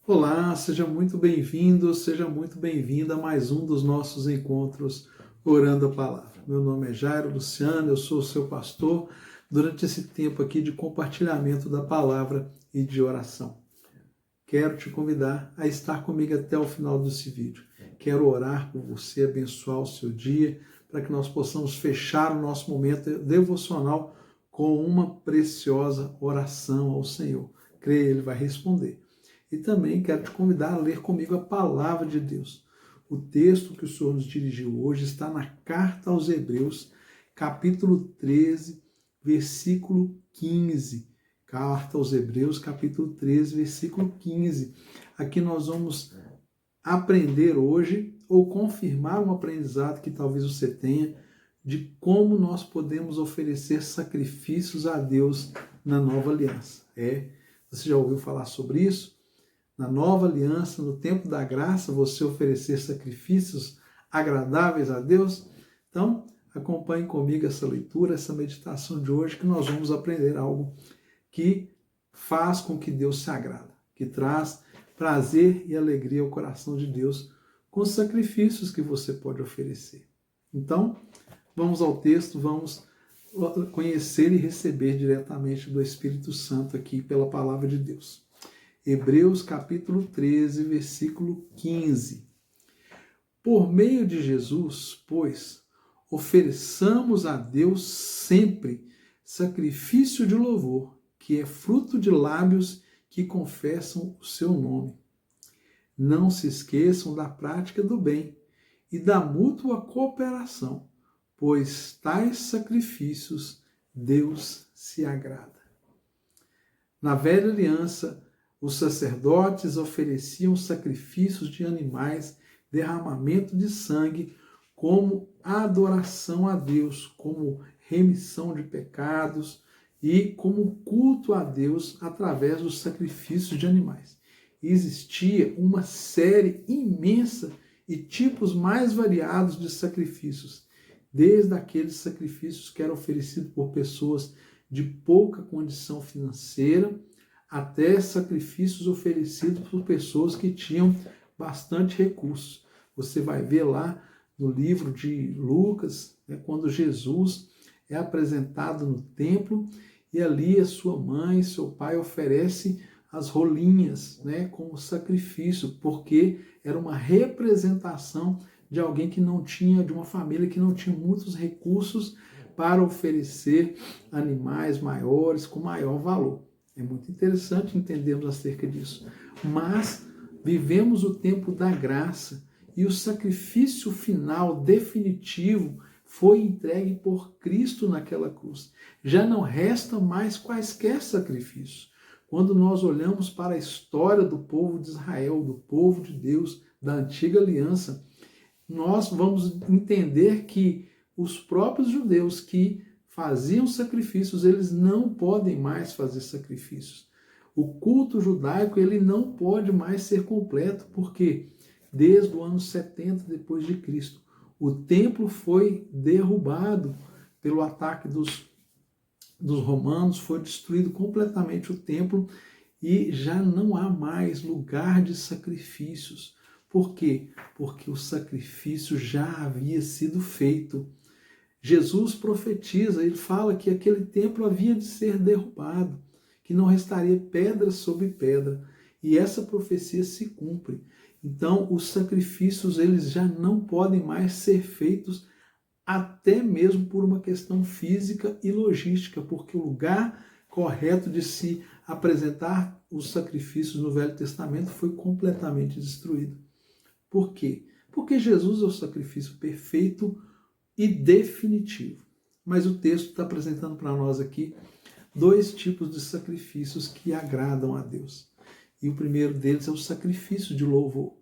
Olá, seja muito bem-vindo, seja muito bem-vinda a mais um dos nossos encontros Orando a Palavra. Meu nome é Jairo Luciano, eu sou o seu pastor durante esse tempo aqui de compartilhamento da palavra e de oração. Quero te convidar a estar comigo até o final desse vídeo. Quero orar por você, abençoar o seu dia, para que nós possamos fechar o nosso momento devocional com uma preciosa oração ao Senhor. Creia, Ele vai responder. E também quero te convidar a ler comigo a palavra de Deus. O texto que o Senhor nos dirigiu hoje está na Carta aos Hebreus, capítulo 13, versículo 15. Carta aos Hebreus, capítulo 13, versículo 15. Aqui nós vamos aprender hoje, ou confirmar um aprendizado que talvez você tenha, de como nós podemos oferecer sacrifícios a Deus na nova aliança. Você já ouviu falar sobre isso? Na nova aliança, no tempo da graça, você oferecer sacrifícios agradáveis a Deus? Então, acompanhe comigo essa leitura, essa meditação de hoje, que nós vamos aprender algo que faz com que Deus se agrada, que traz prazer e alegria ao coração de Deus com os sacrifícios que você pode oferecer. Então, vamos ao texto, vamos conhecer e receber diretamente do Espírito Santo aqui pela palavra de Deus. Hebreus capítulo 13, versículo 15. Por meio de Jesus, pois, ofereçamos a Deus sempre sacrifício de louvor, que é fruto de lábios que confessam o seu nome. Não se esqueçam da prática do bem e da mútua cooperação, pois tais sacrifícios Deus se agrada. Na velha aliança, os sacerdotes ofereciam sacrifícios de animais, derramamento de sangue, como adoração a Deus, como remissão de pecados e como culto a Deus através dos sacrifícios de animais. Existia uma série imensa e tipos mais variados de sacrifícios, desde aqueles sacrifícios que eram oferecidos por pessoas de pouca condição financeira, até sacrifícios oferecidos por pessoas que tinham bastante recursos. Você vai ver lá no livro de Lucas, quando Jesus é apresentado no templo e ali a sua mãe, seu pai oferece as rolinhas, como sacrifício, porque era uma representação de alguém que não tinha, de uma família que não tinha muitos recursos para oferecer animais maiores com maior valor. É muito interessante entendermos acerca disso. Mas vivemos o tempo da graça e o sacrifício final, definitivo, foi entregue por Cristo naquela cruz. Já não resta mais quaisquer sacrifícios. Quando nós olhamos para a história do povo de Israel, do povo de Deus, da antiga aliança, nós vamos entender que os próprios judeus que faziam sacrifícios, eles não podem mais fazer sacrifícios. O culto judaico, ele não pode mais ser completo, porque desde o ano 70 depois de Cristo, o templo foi derrubado pelo ataque dos romanos, foi destruído completamente o templo e já não há mais lugar de sacrifícios. Por quê? Porque o sacrifício já havia sido feito. Jesus profetiza, ele fala que aquele templo havia de ser derrubado, que não restaria pedra sobre pedra, e essa profecia se cumpre. Então, os sacrifícios, eles já não podem mais ser feitos, até mesmo por uma questão física e logística, porque o lugar correto de se apresentar os sacrifícios no Velho Testamento foi completamente destruído. Por quê? Porque Jesus é o sacrifício perfeito e definitivo. Mas o texto está apresentando para nós aqui dois tipos de sacrifícios que agradam a Deus. E o primeiro deles é o sacrifício de louvor.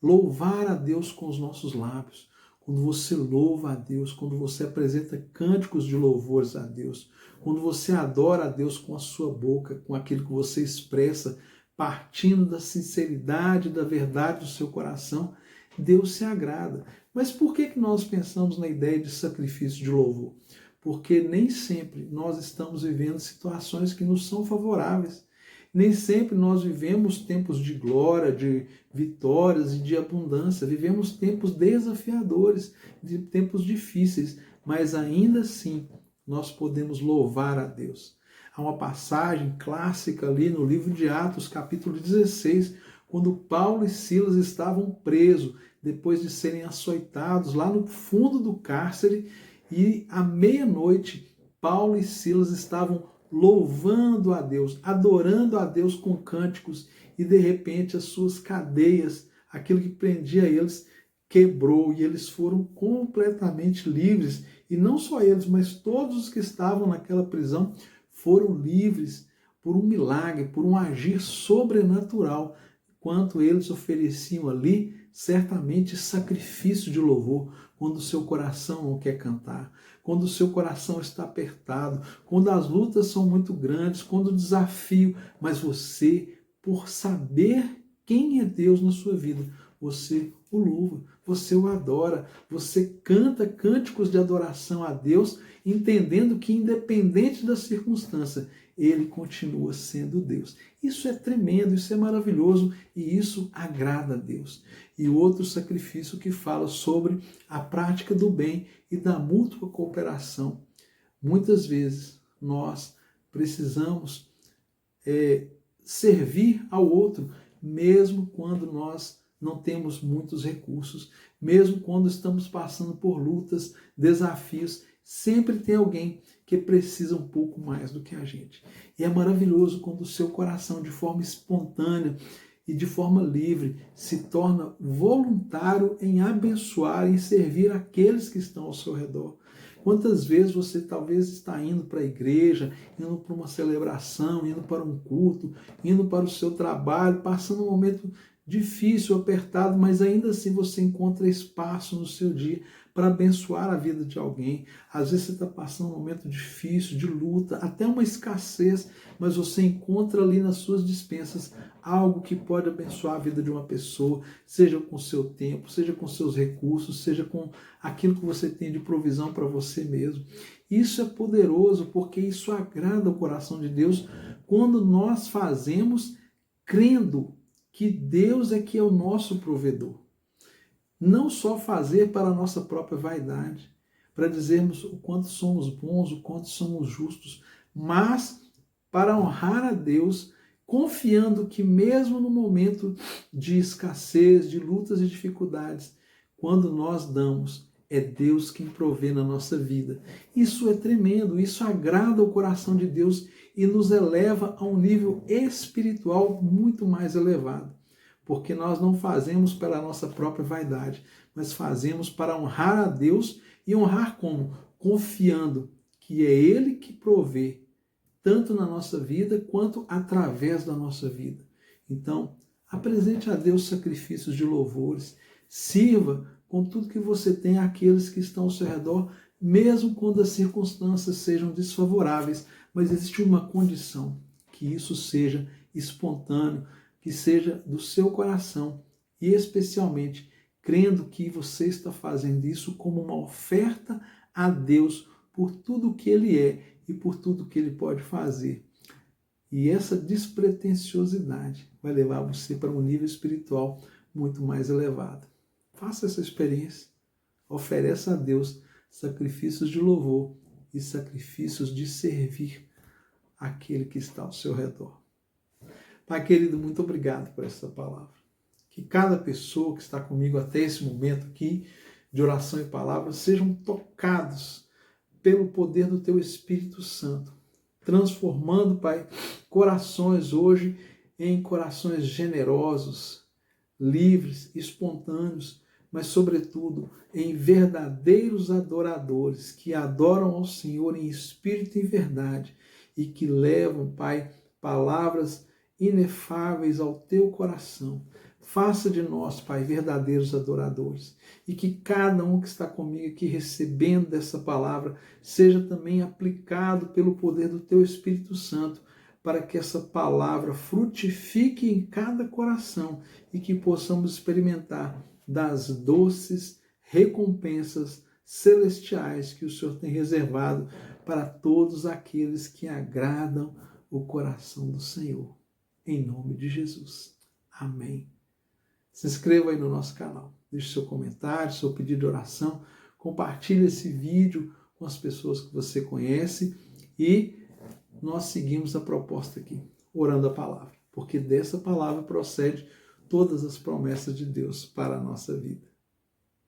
Louvar a Deus com os nossos lábios. Quando você louva a Deus, quando você apresenta cânticos de louvores a Deus, quando você adora a Deus com a sua boca, com aquilo que você expressa, partindo da sinceridade, da verdade do seu coração, Deus se agrada. Mas por que nós pensamos na ideia de sacrifício de louvor? Porque nem sempre nós estamos vivendo situações que nos são favoráveis. Nem sempre nós vivemos tempos de glória, de vitórias e de abundância. Vivemos tempos desafiadores, de tempos difíceis, mas ainda assim nós podemos louvar a Deus. Há uma passagem clássica ali no livro de Atos, capítulo 16, quando Paulo e Silas estavam presos, depois de serem açoitados lá no fundo do cárcere, e à meia-noite Paulo e Silas estavam louvando a Deus, adorando a Deus com cânticos, e de repente as suas cadeias, aquilo que prendia eles, quebrou e eles foram completamente livres. E não só eles, mas todos os que estavam naquela prisão foram livres por um milagre, por um agir sobrenatural, enquanto eles ofereciam ali certamente sacrifício de louvor, quando o seu coração não quer cantar, quando o seu coração está apertado, quando as lutas são muito grandes, quando o desafio, mas você, por saber quem é Deus na sua vida, você o louva, você o adora, você canta cânticos de adoração a Deus, entendendo que independente da circunstância, Ele continua sendo Deus. Isso é tremendo, isso é maravilhoso e isso agrada a Deus. E outro sacrifício que fala sobre a prática do bem e da mútua cooperação. Muitas vezes nós precisamos servir ao outro, mesmo quando nós não temos muitos recursos, mesmo quando estamos passando por lutas, desafios, sempre tem alguém que precisa um pouco mais do que a gente. E é maravilhoso quando o seu coração, de forma espontânea e de forma livre, se torna voluntário em abençoar, em servir aqueles que estão ao seu redor. Quantas vezes você talvez está indo para a igreja, indo para uma celebração, indo para um culto, indo para o seu trabalho, passando um momento difícil, apertado, mas ainda assim você encontra espaço no seu dia para abençoar a vida de alguém. Às vezes você está passando um momento difícil, de luta, até uma escassez, mas você encontra ali nas suas dispensas algo que pode abençoar a vida de uma pessoa, seja com o seu tempo, seja com seus recursos, seja com aquilo que você tem de provisão para você mesmo. Isso é poderoso porque isso agrada o coração de Deus quando nós fazemos crendo que Deus é que é o nosso provedor. Não só fazer para a nossa própria vaidade, para dizermos o quanto somos bons, o quanto somos justos, mas para honrar a Deus, confiando que mesmo no momento de escassez, de lutas e dificuldades, quando nós damos, é Deus quem provê na nossa vida. Isso é tremendo, isso agrada o coração de Deus e nos eleva a um nível espiritual muito mais elevado. Porque nós não fazemos pela nossa própria vaidade, mas fazemos para honrar a Deus e honrar como? Confiando que é Ele que provê, tanto na nossa vida quanto através da nossa vida. Então, apresente a Deus sacrifícios de louvores, sirva com tudo que você tem àqueles que estão ao seu redor, mesmo quando as circunstâncias sejam desfavoráveis, mas existe uma condição, que isso seja espontâneo, que seja do seu coração e especialmente crendo que você está fazendo isso como uma oferta a Deus por tudo que Ele é e por tudo que Ele pode fazer. E essa despretensiosidade vai levar você para um nível espiritual muito mais elevado. Faça essa experiência, ofereça a Deus sacrifícios de louvor e sacrifícios de servir aquele que está ao seu redor. Pai querido, muito obrigado por essa palavra. Que cada pessoa que está comigo até esse momento aqui, de oração e palavra, sejam tocados pelo poder do Teu Espírito Santo, transformando, Pai, corações hoje em corações generosos, livres, espontâneos, mas, sobretudo, em verdadeiros adoradores que adoram ao Senhor em espírito e verdade e que levam, Pai, palavras inefáveis ao Teu coração. Faça de nós, Pai, verdadeiros adoradores e que cada um que está comigo aqui recebendo dessa palavra seja também aplicado pelo poder do Teu Espírito Santo para que essa palavra frutifique em cada coração e que possamos experimentar das doces recompensas celestiais que o Senhor tem reservado para todos aqueles que agradam o coração do Senhor. em nome de Jesus. Amém. Se inscreva aí no nosso canal, deixe seu comentário, seu pedido de oração, compartilhe esse vídeo com as pessoas que você conhece e nós seguimos a proposta aqui, orando a palavra, porque dessa palavra procede todas as promessas de Deus para a nossa vida.